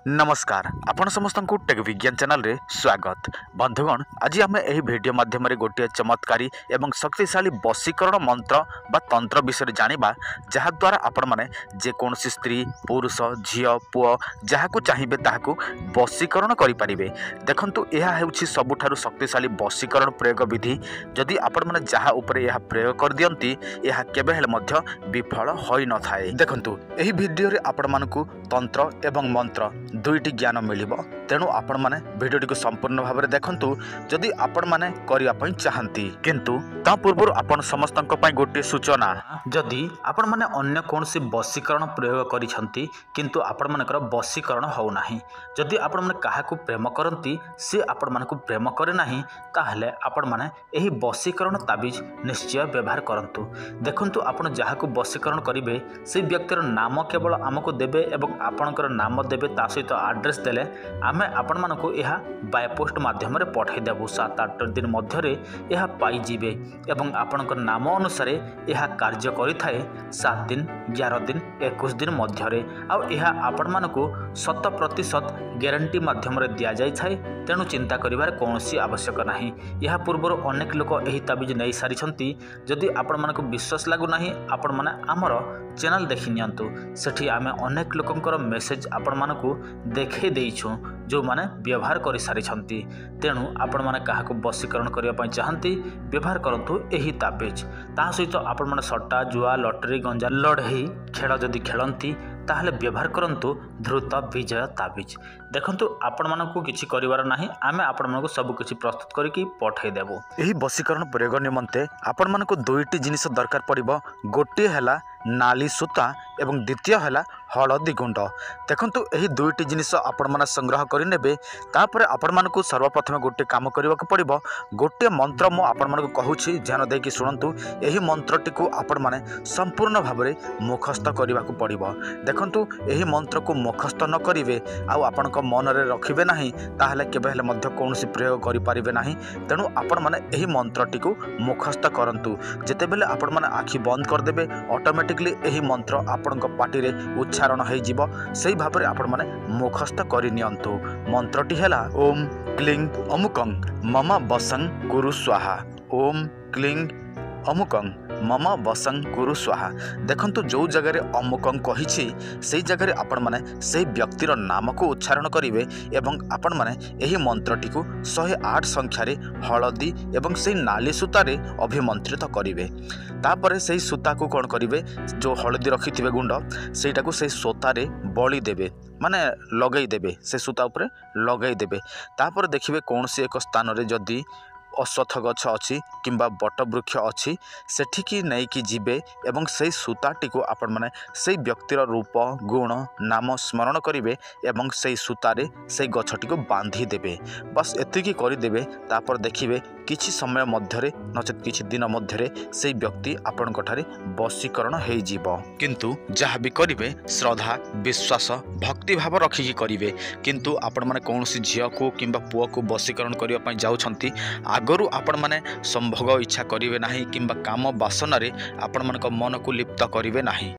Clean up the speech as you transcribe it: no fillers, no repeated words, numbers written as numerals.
नमस्कार आपण समस्त को टेक विज्ञान चैनल रे स्वागत। बंधुगण आज आम यह वीडियो माध्यम गोटे चमत्कारी एवं शक्तिशाली वशीकरण मंत्र बा तंत्र विषय जानिबा जहा द्वारा आपण माने जेकोसी स्त्री पुरुष झियो पुओ जहाकू चाहिए ताहाकू वशीकरण करि परिबे। देखंतु यह हेउछि सबुठारु शक्तिशाली वशीकरण प्रयोग विधि। जदि आपण माने जहा उपरे यह प्रयोग कर दियंती यह केबे हेले मध्य विफल होई न थाए। देखंतु एही वीडियो रे आपण मानकू तंत्र एवं मंत्र दुईटी ज्ञान मिलिबो, तेणु आपण माने वीडियो को संपूर्ण भाव में देखंतु जदि आपण माने करिया पई चाहंती। किंतु ता पूर्व आपण समस्त गोटे सूचना, जदि आपण माने अन्य कोनसी वशीकरण प्रयोग करिसंती किंतु आपण मानकर वशीकरण हो नाही, जदि आपण माने काहाकू प्रेम करंती से आपण मानकू प्रेम करे नाही, ताहले आपण माने एही वशीकरण ताबिज निश्चय व्यवहार करंतु। देखंतु आपण जहाकू वशीकरण करिवे से व्यक्तिर नाम केवल आमको देबे एवं आपणकर नाम देबे, ता सहित एड्रेस देले आमे आपण मानकू यह बाय पोस्ट माध्यम रे पठाई देबु। 7-8 दिन मध्यरे यह पाई जिवे एवं आपणकर नाम अनुसार यह कार्य करिथाए 7 दिन 11 दिन 21 दिन मध्यरे। आ यह आपण मानकू 100% ग्यारंटी माध्यम रे दिया जाय थाए, तेणु चिंता करिवार कोनोसी आवश्यक नाही। यह पूर्व अनेक लोक एही ताबिज नै सारिछंती। जदि आपण मानकू विश्वास लागु नाही आपण माने हमर चैनल देखि नियंतु, सेठी आमे अनेक लोकंकर मेसेज आपण मानकू देखे देइछु जो माने व्यवहार करि सारिछंती। तेणु आपण माने काहाकू वशीकरण करिया पई चाहंती व्यवहार करंतु एही ताबिज। ता सहित आपण माने सट्टा जुआ लॉटरी गंजा लड़ई खेल जदि खेलंती ताहले व्यवहार करंतु ध्रुत विजय ताबिज। देखंतु आपण मानकू किछि करिवार नाही, आमे आपण मानकू सब किछि प्रस्तुत करिकि पठाई देबो। एही वशीकरण प्रयोग निमंते आपण मानकू दुईटी जिनिस दरकार पड़िबो। गोटे हैला नाली सूता एवं द्वितीय हैला हलदी गुंड। देखंतु एही दुईटी जिनिस आपण माने संग्रह करि नेबे। तापर आपण मानकू सर्वप्रथम गोटे काम करबाक पड़िबो। गोटे मंत्र मो आपण मानकू कहूछि, ध्यान देकी सुनंतु। एही मंत्रटी को आपण माने संपूर्ण भाव में मुखस्थ करबाक पड़िबो। देखंतु एही मंत्र को मुखस्थ न करिवे आ आपण मन रे रखिबे नाही, ताहले केबे हेले मध्य कोनोसी प्रयोग करि परिबे नाही। तेणु आपण माने एही मंत्रटी को मुखस्थ करंतु। जेते बेले आपण माने आखि बंद कर देबे ऑटोमेटिकली एही मंत्र आपण पाटी रे उच्चारण होई जिवो। सेही भाबरे आपण माने मुखस्थ करि नियंतु। मंत्रटी हैला ओम क्लीं अमुकं मम वशं कुरु स्वाहा। ओम क्लीं अमुकं मम वशं कुरु स्वाहा। देखंतु जो जगह रे अमुकं कहिछि सेही जगह रे आपण माने सेही व्यक्तिर नाम को उच्चारण करिवे एवं आपण माने एही मंत्रटी को 108 संख्या रे हलदी एवं सेही नाली सूता रे अभिमंत्रित करिवे। तापरे सेही सूता को कोन करिवे, जो हलदी रखिथिबे गुंड सेटा को सेही सूता रे बळी देबे, माने लगेई देबे, से सूता ऊपर लगेई देबे। तापर देखिबे कोनसी एक स्थान रे जदी अश्वत्थ गछ अच्छी किंबा बट वृक्ष अच्छी सेठिकी नहीं कि जीवे एवं से सूताटी को आपण माने से व्यक्तिर रूप गुण नाम स्मरण करेंगे एवं से सूतारे से गछटी को बांधी देबे। बस एतिकी करदेवे। तापर देखिए किछि समय मध्यरे नचेत किछि दिन मध्यरे से व्यक्ति आपण कठारे वशीकरण हो जीवो। किंतु जहाँ भी करिवे श्रद्धा विश्वास भक्ति भाव रखिकी करिवे। किंतु आपण माने कोनोसी झियो को किंबा पुओ को वशीकरण करिया पई जाउछंती, आगरू आपण माने संभोग इच्छा करिवे नाही किंबा काम वासना रे आपण मानक मन को लिप्त करिवे नाही।